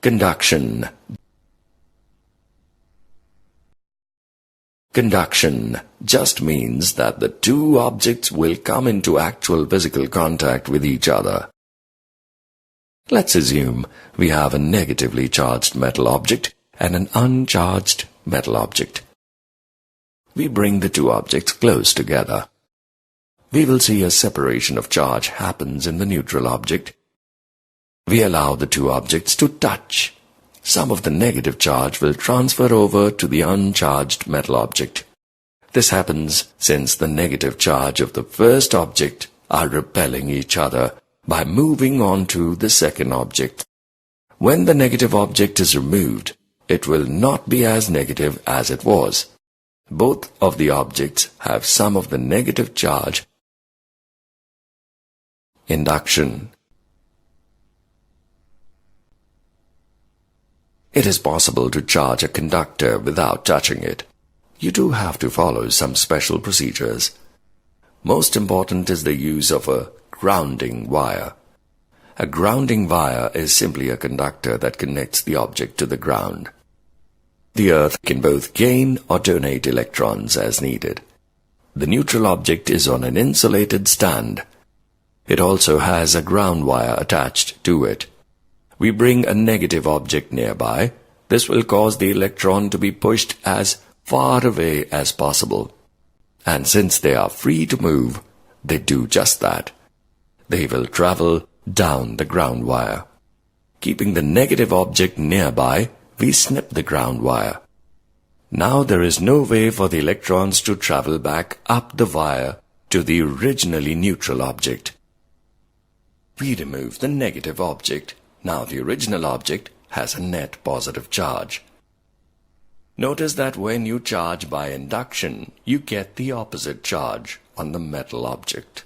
Conduction. Conduction just means that the two objects will come into actual physical contact with each other. Let's assume we have a negatively charged metal object and an uncharged metal object. We bring the two objects close together. We will see a separation of charge happens in the neutral object. We allow the two objects to touch. Some of the negative charge will transfer over to the uncharged metal object. This happens since the negative charge of the first object are repelling each other by moving on to the second object. When the negative object is removed, it will not be as negative as it was. Both of the objects have some of the negative charge. Induction. It is possible to charge a conductor without touching it. You do have to follow some special procedures. Most important is the use of a grounding wire. A grounding wire is simply a conductor that connects the object to the ground. The earth can both gain or donate electrons as needed. The neutral object is on an insulated stand. It also has a ground wire attached to it. We bring a negative object nearby. This will cause the electron to be pushed as far away as possible. And since they are free to move, they do just that. They will travel down the ground wire. Keeping the negative object nearby, we snip the ground wire. Now there is no way for the electrons to travel back up the wire to the originally neutral object. We remove the negative object. Now the original object has a net positive charge. Notice that when you charge by induction, you get the opposite charge on the metal object.